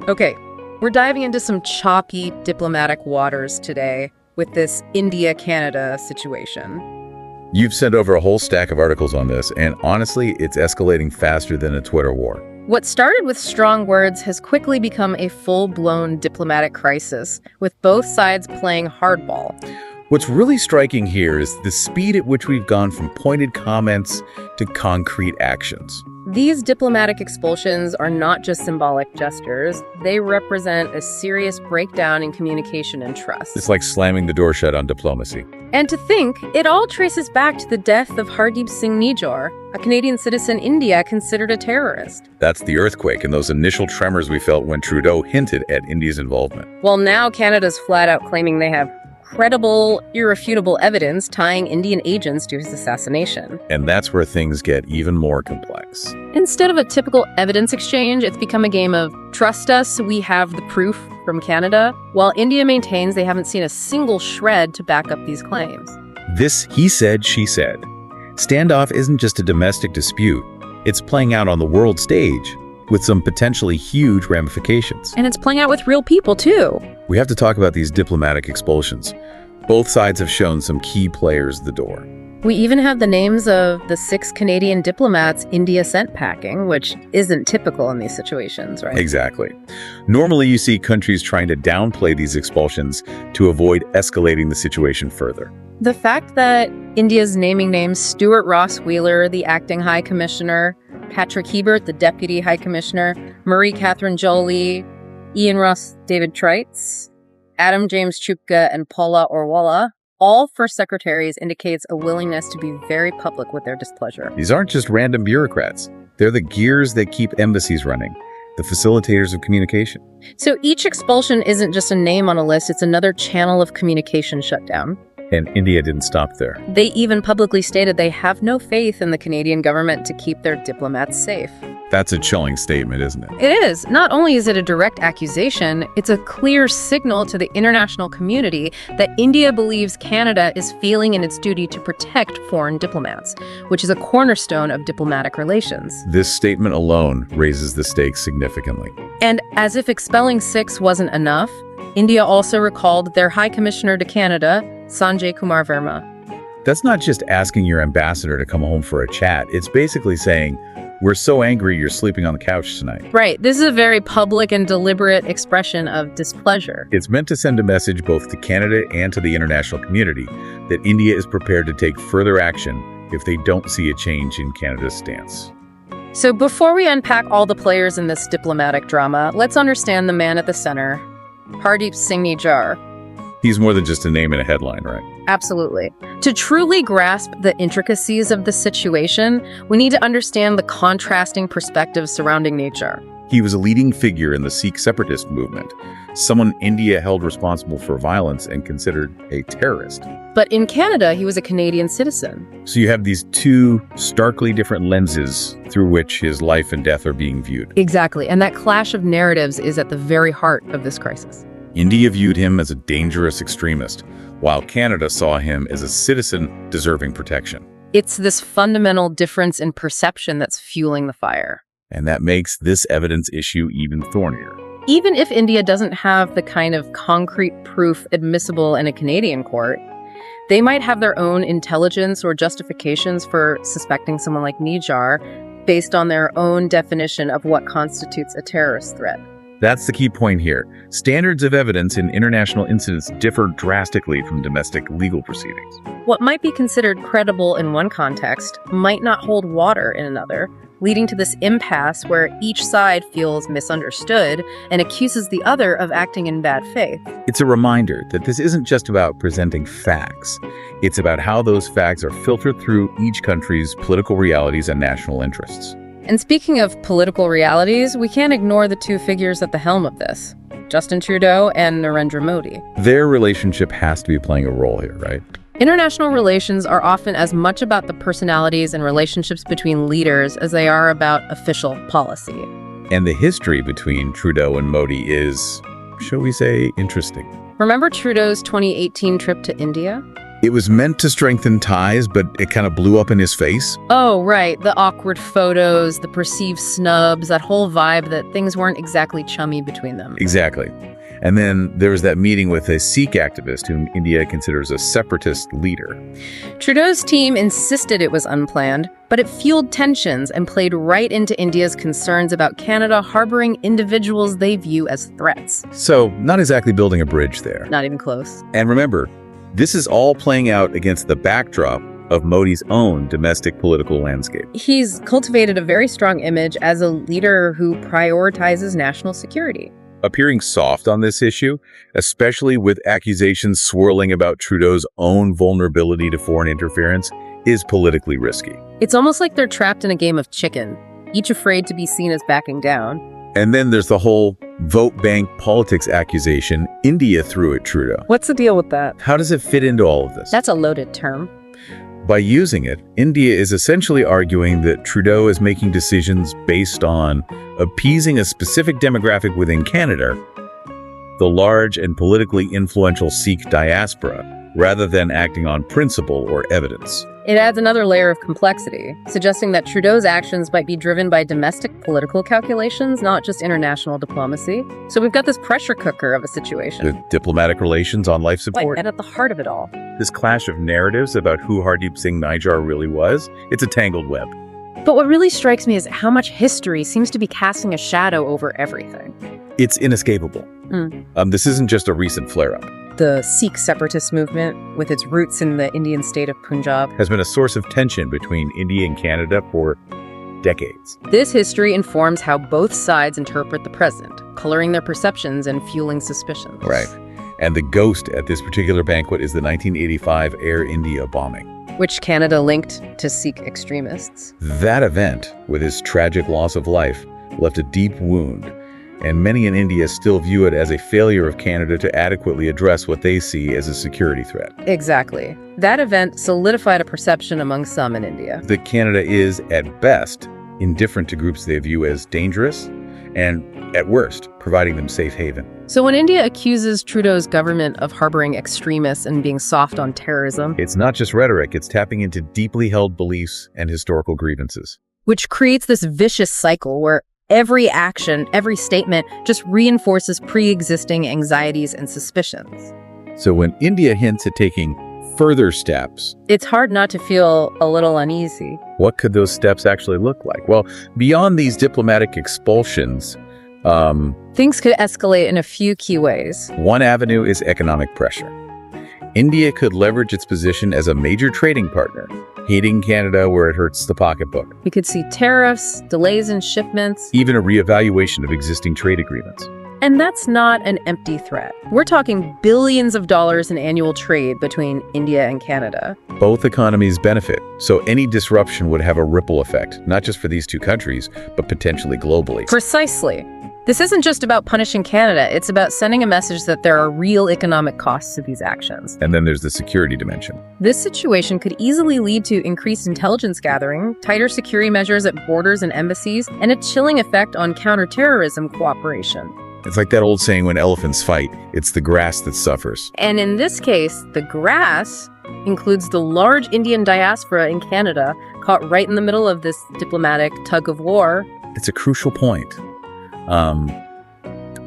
Okay, we're diving into some choppy diplomatic waters today with this India-Canada situation. You've sent over a whole stack of articles on this, and honestly, it's escalating faster than a Twitter war. What started with strong words has quickly become a full-blown diplomatic crisis, with both sides playing hardball. What's really striking here is the speed at which we've gone from pointed comments to concrete actions. These diplomatic expulsions are not just symbolic gestures. They represent a serious breakdown in communication and trust. It's like slamming the door shut on diplomacy. And to think, it all traces back to the death of Hardeep Singh Nijjar, a Canadian citizen India considered a terrorist. That's the earthquake and those initial tremors we felt when Trudeau hinted at India's involvement. Well, now Canada's flat out claiming they have credible, irrefutable evidence tying Indian agents to his assassination. And that's where things get even more complex. Instead of a typical evidence exchange, it's become a game of trust us, we have the proof from Canada, while India maintains they haven't seen a single shred to back up these claims. This he said, she said. Standoff isn't just a domestic dispute. It's playing out on the world stage with some potentially huge ramifications. And it's playing out with real people, too. We have to talk about these diplomatic expulsions. Both sides have shown some key players the door. We even have the names of the 6 Canadian diplomats India sent packing, which isn't typical in these situations, right? Exactly. Normally, you see countries trying to downplay these expulsions to avoid escalating the situation further. The fact that India's naming names Stuart Ross Wheeler, the acting High Commissioner, Patrick Hebert, the Deputy High Commissioner, Marie Catherine Jolie, Ian Ross David Trites, Adam James Chupka, and Paula Orwalla, all first secretaries, indicates a willingness to be very public with their displeasure. These aren't just random bureaucrats. They're the gears that keep embassies running, the facilitators of communication. So each expulsion isn't just a name on a list, it's another channel of communication shutdown. And India didn't stop there. They even publicly stated they have no faith in the Canadian government to keep their diplomats safe. That's a chilling statement, isn't it? It is. Not only is it a direct accusation, it's a clear signal to the international community that India believes Canada is failing in its duty to protect foreign diplomats, which is a cornerstone of diplomatic relations. This statement alone raises the stakes significantly. And as if expelling 6 wasn't enough, India also recalled their High Commissioner to Canada, Sanjay Kumar Verma. That's not just asking your ambassador to come home for a chat. It's basically saying, we're so angry you're sleeping on the couch tonight. Right. This is a very public and deliberate expression of displeasure. It's meant to send a message both to Canada and to the international community that India is prepared to take further action if they don't see a change in Canada's stance. So before we unpack all the players in this diplomatic drama, let's understand the man at the center, Hardeep Singh Nijjar. He's more than just a name in a headline, right? Absolutely. To truly grasp the intricacies of the situation, we need to understand the contrasting perspectives surrounding Nijjar. He was a leading figure in the Sikh separatist movement, someone India held responsible for violence and considered a terrorist. But in Canada, he was a Canadian citizen. So you have these two starkly different lenses through which his life and death are being viewed. Exactly. And that clash of narratives is at the very heart of this crisis. India viewed him as a dangerous extremist, while Canada saw him as a citizen deserving protection. It's this fundamental difference in perception that's fueling the fire. And that makes this evidence issue even thornier. Even if India doesn't have the kind of concrete proof admissible in a Canadian court, they might have their own intelligence or justifications for suspecting someone like Nijjar based on their own definition of what constitutes a terrorist threat. That's the key point here. Standards of evidence in international incidents differ drastically from domestic legal proceedings. What might be considered credible in one context might not hold water in another, leading to this impasse where each side feels misunderstood and accuses the other of acting in bad faith. It's a reminder that this isn't just about presenting facts. It's about how those facts are filtered through each country's political realities and national interests. And speaking of political realities, we can't ignore the 2 figures at the helm of this, Justin Trudeau and Narendra Modi. Their relationship has to be playing a role here, right? International relations are often as much about the personalities and relationships between leaders as they are about official policy. And the history between Trudeau and Modi is, shall we say, interesting. Remember Trudeau's 2018 trip to India? It was meant to strengthen ties, but it kind of blew up in his face. Oh, right. The awkward photos, the perceived snubs, that whole vibe that things weren't exactly chummy between them. Exactly. And then there was that meeting with a Sikh activist whom India considers a separatist leader. Trudeau's team insisted it was unplanned, but it fueled tensions and played right into India's concerns about Canada harboring individuals they view as threats. So, not exactly building a bridge there. Not even close. And remember, this is all playing out against the backdrop of Modi's own domestic political landscape. He's cultivated a very strong image as a leader who prioritizes national security. Appearing soft on this issue, especially with accusations swirling about Trudeau's own vulnerability to foreign interference, is politically risky. It's almost like they're trapped in a game of chicken, each afraid to be seen as backing down. And then there's the whole vote bank politics accusation India threw at Trudeau. What's the deal with that? How does it fit into all of this? That's a loaded term. By using it, India is essentially arguing that Trudeau is making decisions based on appeasing a specific demographic within Canada, the large and politically influential Sikh diaspora, rather than acting on principle or evidence. It adds another layer of complexity, suggesting that Trudeau's actions might be driven by domestic political calculations, not just international diplomacy. So we've got this pressure cooker of a situation. The diplomatic relations on life support. And at the heart of it all. This clash of narratives about who Hardeep Singh Nijjar really was, it's a tangled web. But what really strikes me is how much history seems to be casting a shadow over everything. It's inescapable. This isn't just a recent flare-up. The Sikh separatist movement, with its roots in the Indian state of Punjab, has been a source of tension between India and Canada for decades. This history informs how both sides interpret the present, coloring their perceptions and fueling suspicions. Right. And the ghost at this particular banquet is the 1985 Air India bombing, which Canada linked to Sikh extremists. That event, with its tragic loss of life, left a deep wound, and many in India still view it as a failure of Canada to adequately address what they see as a security threat. Exactly. That event solidified a perception among some in India that Canada is, at best, indifferent to groups they view as dangerous, and, at worst, providing them safe haven. So when India accuses Trudeau's government of harboring extremists and being soft on terrorism, it's not just rhetoric, it's tapping into deeply held beliefs and historical grievances. Which creates this vicious cycle where every action, every statement just reinforces pre-existing anxieties and suspicions. So when India hints at taking further steps, it's hard not to feel a little uneasy. What could those steps actually look like? Well, beyond these diplomatic expulsions, things could escalate in a few key ways. One avenue is economic pressure. India could leverage its position as a major trading partner, hitting Canada where it hurts the pocketbook. We could see tariffs, delays in shipments, even a reevaluation of existing trade agreements. And that's not an empty threat. We're talking billions of dollars in annual trade between India and Canada. Both economies benefit, so any disruption would have a ripple effect, not just for these two countries, but potentially globally. Precisely. This isn't just about punishing Canada, it's about sending a message that there are real economic costs to these actions. And then there's the security dimension. This situation could easily lead to increased intelligence gathering, tighter security measures at borders and embassies, and a chilling effect on counterterrorism cooperation. It's like that old saying, when elephants fight, it's the grass that suffers. And in this case, the grass includes the large Indian diaspora in Canada, caught right in the middle of this diplomatic tug of war. It's a crucial point.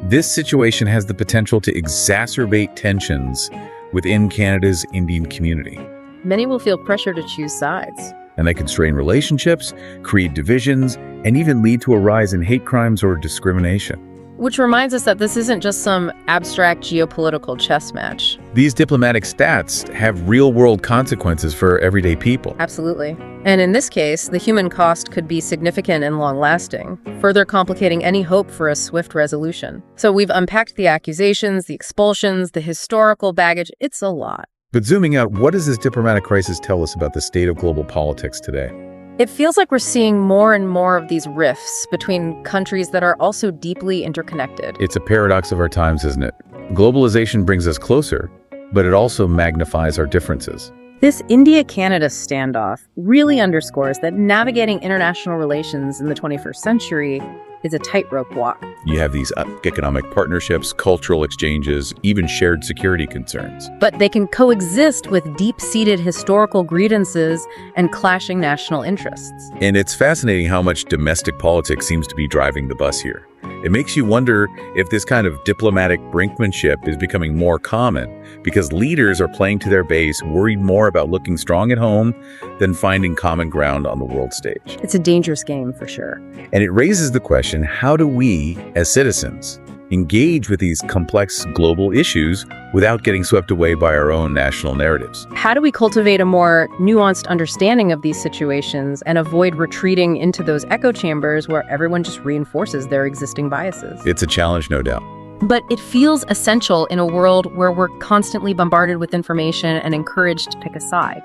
This situation has the potential to exacerbate tensions within Canada's Indian community. Many will feel pressure to choose sides. And that can strain relationships, create divisions, and even lead to a rise in hate crimes or discrimination. Which reminds us that this isn't just some abstract geopolitical chess match. These diplomatic stats have real-world consequences for everyday people. Absolutely. And in this case, the human cost could be significant and long-lasting, further complicating any hope for a swift resolution. So we've unpacked the accusations, the expulsions, the historical baggage. It's a lot. But zooming out, what does this diplomatic crisis tell us about the state of global politics today? It feels like we're seeing more and more of these rifts between countries that are also deeply interconnected. It's a paradox of our times, isn't it? Globalization brings us closer, but it also magnifies our differences. This India-Canada standoff really underscores that navigating international relations in the 21st century is a tightrope walk. You have these economic partnerships, cultural exchanges, even shared security concerns. But they can coexist with deep-seated historical grievances and clashing national interests. And it's fascinating how much domestic politics seems to be driving the bus here. It makes you wonder if this kind of diplomatic brinkmanship is becoming more common because leaders are playing to their base, worried more about looking strong at home than finding common ground on the world stage. It's a dangerous game for sure. And it raises the question, how do we, as citizens, engage with these complex global issues without getting swept away by our own national narratives? How do we cultivate a more nuanced understanding of these situations and avoid retreating into those echo chambers where everyone just reinforces their existing biases? It's a challenge, no doubt. But it feels essential in a world where we're constantly bombarded with information and encouraged to pick a side.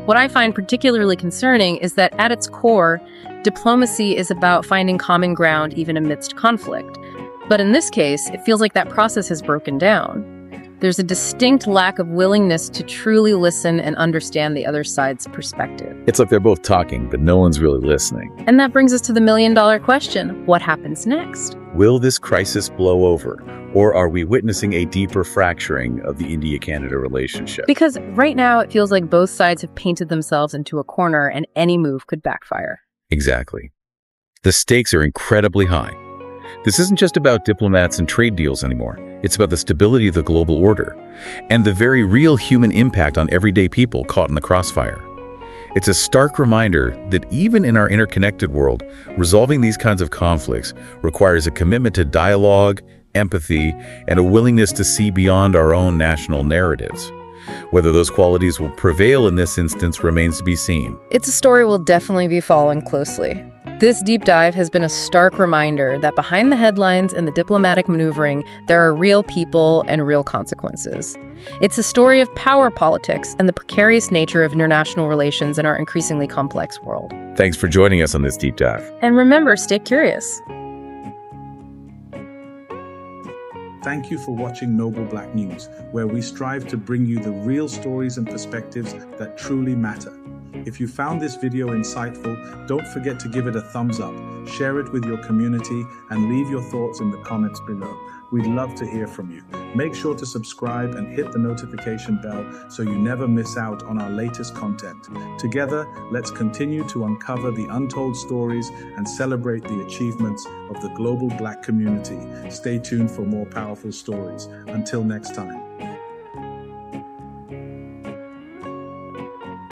What I find particularly concerning is that at its core, diplomacy is about finding common ground even amidst conflict. But in this case, it feels like that process has broken down. There's a distinct lack of willingness to truly listen and understand the other side's perspective. It's like they're both talking, but no one's really listening. And that brings us to the million-dollar question: what happens next? Will this crisis blow over, or are we witnessing a deeper fracturing of the India-Canada relationship? Because right now, it feels like both sides have painted themselves into a corner and any move could backfire. Exactly. The stakes are incredibly high. This isn't just about diplomats and trade deals anymore. It's about the stability of the global order and the very real human impact on everyday people caught in the crossfire. It's a stark reminder that even in our interconnected world, resolving these kinds of conflicts requires a commitment to dialogue, empathy, and a willingness to see beyond our own national narratives. Whether those qualities will prevail in this instance remains to be seen. It's a story we'll definitely be following closely. This deep dive has been a stark reminder that behind the headlines and the diplomatic maneuvering, there are real people and real consequences. It's a story of power politics and the precarious nature of international relations in our increasingly complex world. Thanks for joining us on this deep dive. And remember, stay curious. Thank you for watching Noble Black News, where we strive to bring you the real stories and perspectives that truly matter. If you found this video insightful, don't forget to give it a thumbs up, share it with your community, and leave your thoughts in the comments below. We'd love to hear from you. Make sure to subscribe and hit the notification bell so you never miss out on our latest content. Together, let's continue to uncover the untold stories and celebrate the achievements of the global Black community. Stay tuned for more powerful stories. Until next time.